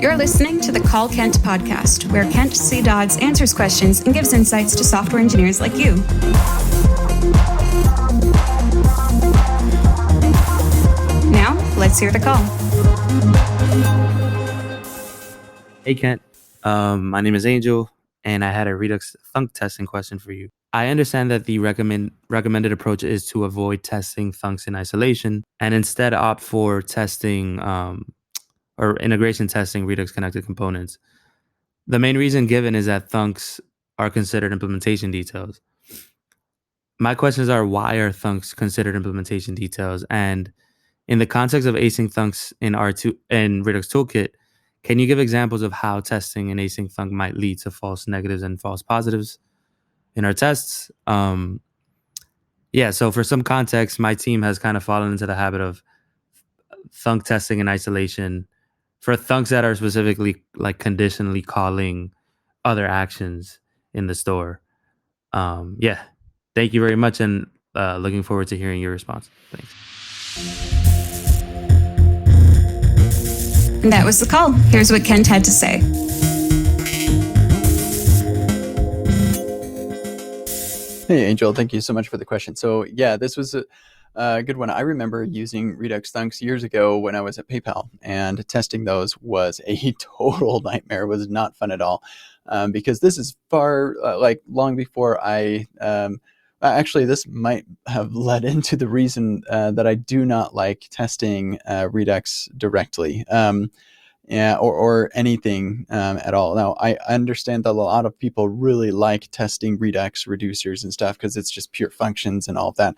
You're listening to the Call Kent podcast, where Kent C. Dodds answers questions and gives insights to software engineers like you. Now, let's hear the call. Hey, Kent. My name is Angel, and I had a Redux thunk testing question for you. I understand that the recommended approach is to avoid testing thunks in isolation and instead opt for testing or integration testing Redux connected components. The main reason given is that thunks are considered implementation details. My questions are, why are thunks considered implementation details? And in the context of async thunks in R2 and Redux Toolkit, can you give examples of how testing an async thunk might lead to false negatives and false positives in our tests? So for some context, my team has kind of fallen into the habit of thunk testing in isolation for thunks that are specifically like conditionally calling other actions in the store. Thank you very much, and looking forward to hearing your response. Thanks. And that was the call. Here's what Kent had to say. Hey, Angel, thank you so much for the question. So yeah, this was a good one. I remember using Redux thunks years ago when I was at PayPal, and testing those was a total nightmare. It was not fun at all, because this is far, long before I... Actually, this might have led into the reason that I do not like testing Redux directly, or anything at all. Now, I understand that a lot of people really like testing Redux reducers and stuff because it's just pure functions and all of that,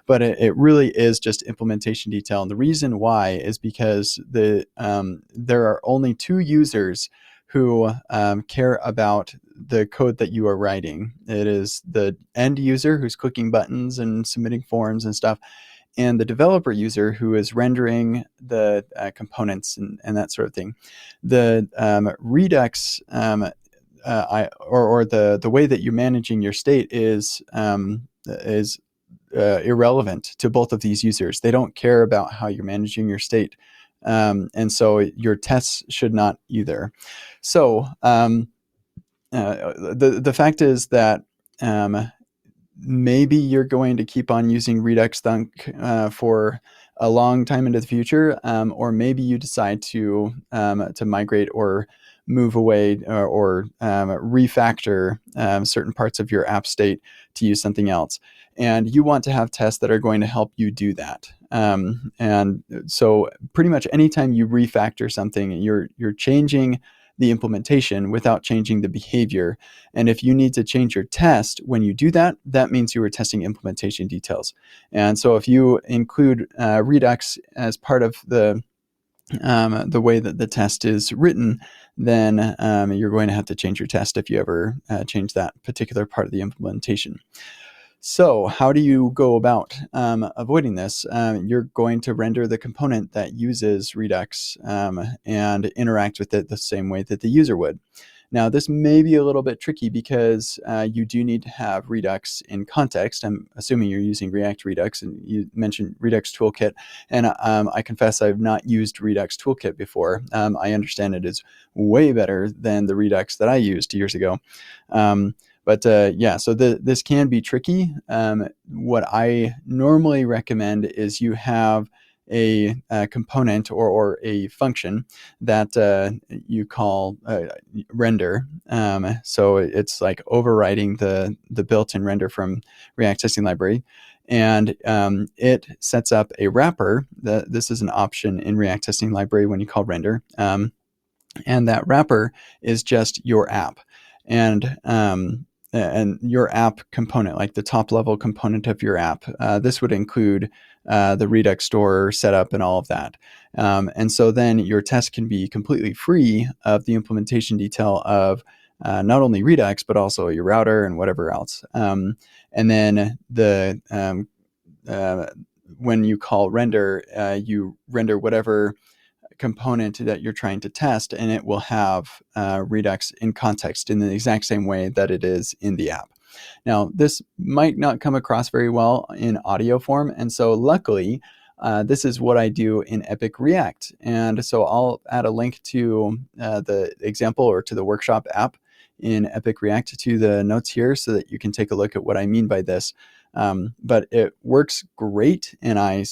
but it really is just implementation detail. And the reason why is because there are only two users who care about the code that you are writing. It is the end user who's clicking buttons and submitting forms and stuff, and the developer user who is rendering the components and that sort of thing. The Redux or the way that you're managing your state is irrelevant to both of these users. They don't care about how you're managing your state. And so your tests should not either. So the fact is that maybe you're going to keep on using Redux thunk for a long time into the future, or maybe you decide to migrate or move away or refactor certain parts of your app state to use something else. And you want to have tests that are going to help you do that. And so pretty much anytime you refactor something, you're changing the implementation without changing the behavior. And if you need to change your test when you do that, that means you were testing implementation details. And so if you include Redux as part of the way that the test is written, then you're going to have to change your test if you ever change that particular part of the implementation. So how do you go about avoiding this? You're going to render the component that uses Redux and interact with it the same way that the user would. Now, this may be a little bit tricky because you do need to have Redux in context. I'm assuming you're using React Redux, and you mentioned Redux Toolkit. And I confess I've not used Redux Toolkit before. I understand it is way better than the Redux that I used years ago. So this can be tricky. What I normally recommend is you have a component or a function that you call render. So it's like overriding the built-in render from React Testing Library. And it sets up a wrapper. This is an option in React Testing Library when you call render. And that wrapper is just your app. And your app component, like the top level component of your app. This would include the Redux store setup and all of that. And so then your test can be completely free of the implementation detail of not only Redux, but also your router and whatever else. And then when you call render, you render whatever component that you're trying to test, and it will have Redux in context in the exact same way that it is in the app. Now, this might not come across very well in audio form, and so luckily, this is what I do in Epic React. And so I'll add a link to the example or to the workshop app in Epic React to the notes here so that you can take a look at what I mean by this. But it works great, and I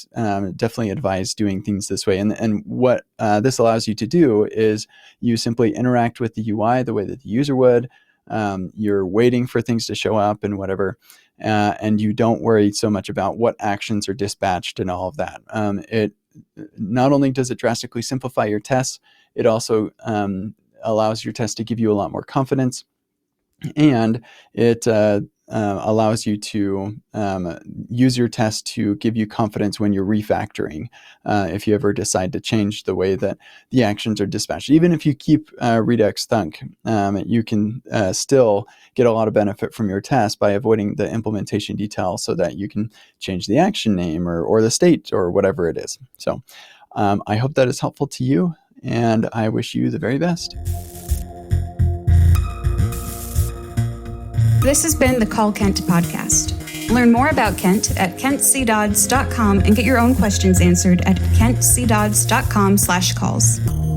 definitely advise doing things this way. And what this allows you to do is you simply interact with the UI the way that the user would. You're waiting for things to show up and whatever, and you don't worry so much about what actions are dispatched and all of that. It not only does it drastically simplify your tests, it also allows your test to give you a lot more confidence, and it allows you to use your test to give you confidence when you're refactoring. If you ever decide to change the way that the actions are dispatched, even if you keep Redux thunk, you can still get a lot of benefit from your test by avoiding the implementation detail so that you can change the action name or the state or whatever it is. So I hope that is helpful to you, and I wish you the very best. This has been the Call Kent podcast. Learn more about Kent at kentcdodds.com and get your own questions answered at kentcdodds.com/calls.